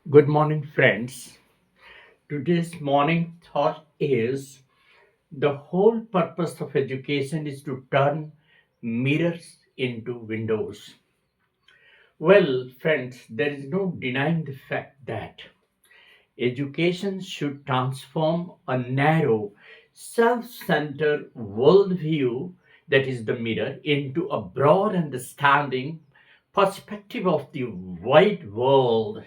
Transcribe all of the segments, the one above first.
Good morning, friends. Today's morning thought is the whole purpose of education is to turn mirrors into windows. Well, friends, there is no denying the fact that education should transform a narrow, self centered worldview, that is the mirror, into a broad understanding perspective of the wide world.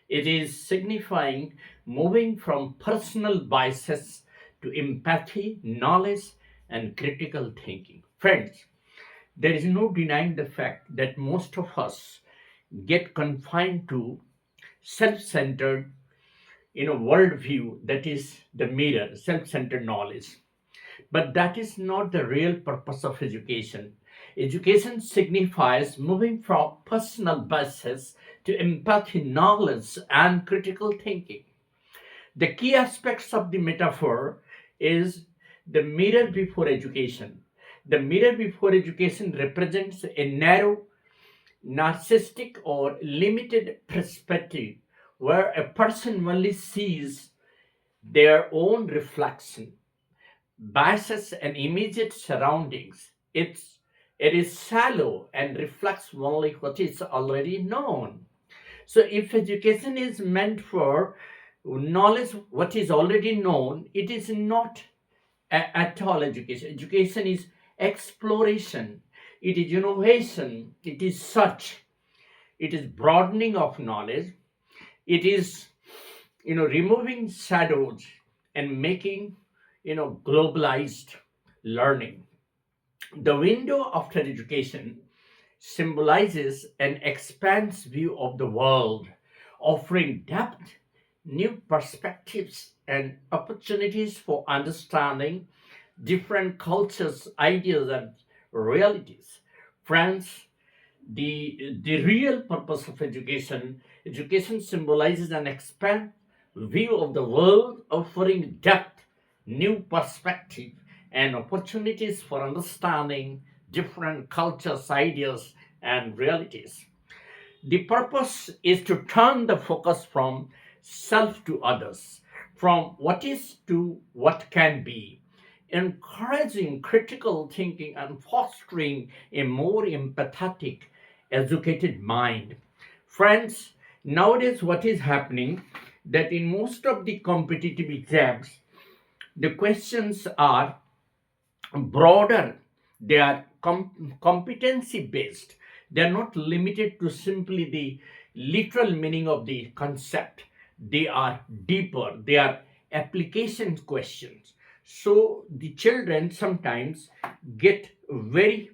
It is signifying moving from personal biases to empathy, knowledge, and critical thinking. Friends, there is no denying the fact that most of us get confined to self-centered worldview, that is the mirror, self-centered knowledge. But that is not the real purpose of education. Education signifies moving from personal biases to empathy, knowledge, and critical thinking. The key aspects of the metaphor is the mirror before education. The mirror before education represents a narrow, narcissistic, or limited perspective where a person only sees their own reflection, biases, and immediate surroundings. It is shallow and reflects only what is already known. So, if education is meant for knowledge, what is already known, it is not at all education. Education is exploration, it is innovation, it is search, it is broadening of knowledge, it is removing shadows and making globalized learning. The window after education symbolizes an expanse view of the world, offering depth, new perspectives, and opportunities for understanding different cultures, ideas, and realities. Friends, the real purpose of education symbolizes an expand view of the world, offering depth, new perspective, and opportunities for understanding different cultures, ideas, and realities. The purpose is to turn the focus from self to others, from what is to what can be, encouraging critical thinking and fostering a more empathetic, educated mind. Friends, nowadays what is happening that in most of the competitive exams, the questions are broader, they are competency based, they are not limited to simply the literal meaning of the concept, they are deeper, they are application questions. So the children sometimes get very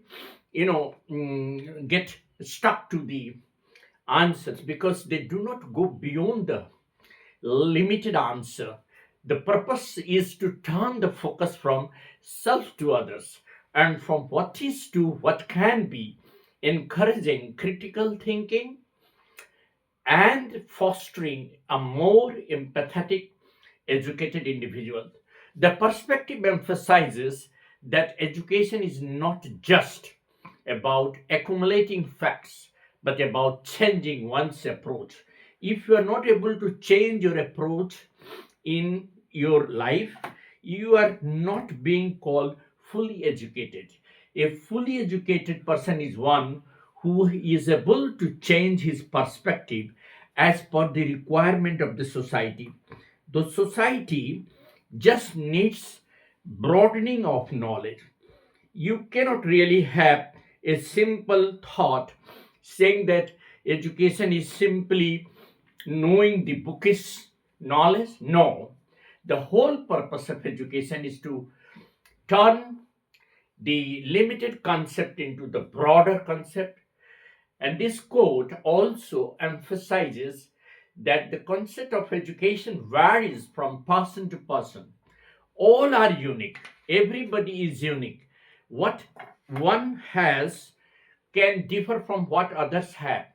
get stuck to the answers because they do not go beyond the limited answer. The purpose is to turn the focus from self to others and from what is to what can be, encouraging critical thinking and fostering a more empathetic, educated individual. The perspective emphasizes that education is not just about accumulating facts, but about changing one's approach. If you are not able to change your approach in your life, you are not being called fully educated. A fully educated person is one who is able to change his perspective as per the requirement of the society. The society just needs broadening of knowledge. You cannot really have a simple thought saying that education is simply knowing the bookish knowledge. No, the whole purpose of education is to turn the limited concept into the broader concept. And this quote also emphasizes that the concept of education varies from person to person. All are unique, everybody is unique. What one has can differ from what others have.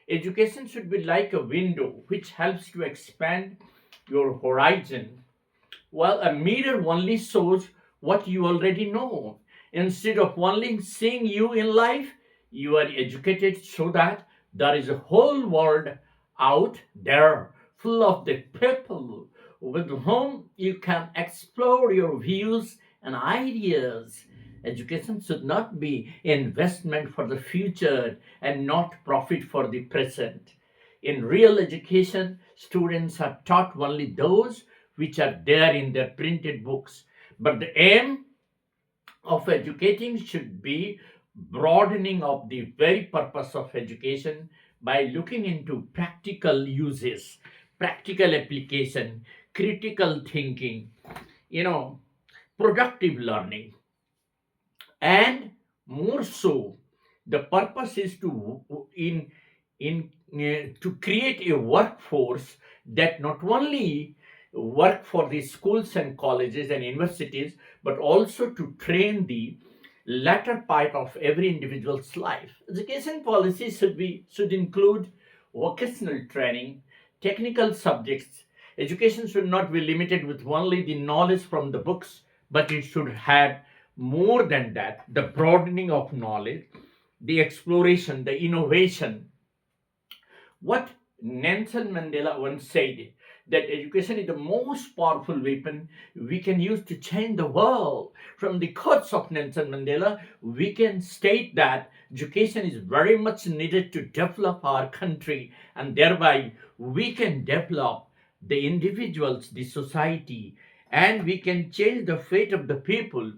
Education should be like a window which helps to expand your horizon, while a mirror only shows what you already know. Instead of only seeing you in life, you are educated so that there is a whole world out there full of the people with whom you can explore your views and ideas. Education should not be investment for the future and not profit for the present. In real education, students are taught only those which are there in their printed books. But the aim of educating should be broadening of the very purpose of education by looking into practical uses, practical application, critical thinking, you know, productive learning. And more so, the purpose is to create a workforce that not only work for the schools and colleges and universities, but also to train the latter part of every individual's life. Education policy should include vocational training, technical subjects. Education should not be limited with only the knowledge from the books, but it should have more than that, the broadening of knowledge, the exploration, the innovation. What Nelson Mandela once said, that education is the most powerful weapon we can use to change the world. From the quotes of Nelson Mandela, we can state that education is very much needed to develop our country, and thereby we can develop the individuals, the society, and we can change the fate of the people.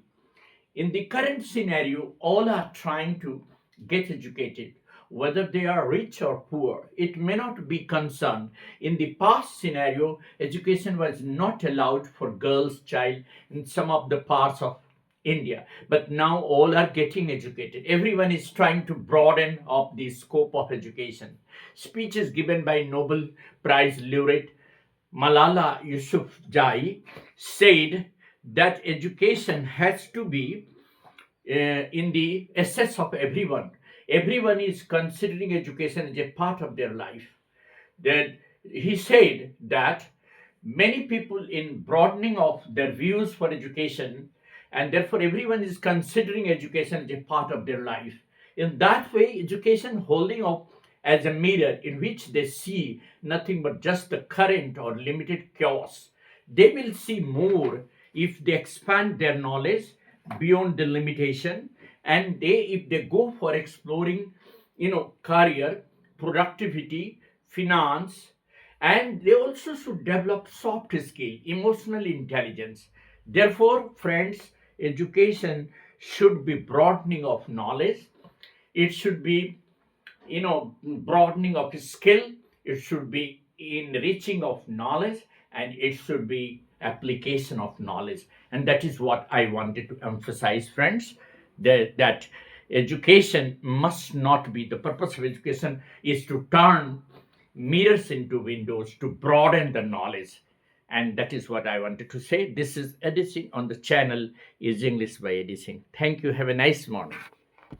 In the current scenario, all are trying to get educated, whether they are rich or poor. It may not be concerned. In the past scenario, education was not allowed for girls, child in some of the parts of India. But now all are getting educated. Everyone is trying to broaden up the scope of education. Speeches given by Nobel Prize laureate Malala Yousafzai said that education has to be in the essence of everyone. Everyone is considering education as a part of their life. That he said that many people in broadening of their views for education, and therefore everyone is considering education as a part of their life. In that way, education holding up as a mirror in which they see nothing but just the current or limited chaos. They will see more if they expand their knowledge beyond the limitation, and they if they go for exploring, career, productivity, finance, and they also should develop soft skill, emotional intelligence. Therefore, friends, education should be broadening of knowledge. It should be, broadening of skill. It should be enriching of knowledge, and it should be application of knowledge. And that is what I wanted to emphasize, friends, that education must not be, the purpose of education is to turn mirrors into windows, to broaden the knowledge. And that is what I wanted to say. This is Edison on the channel is English by Edison. Thank you. Have a nice morning.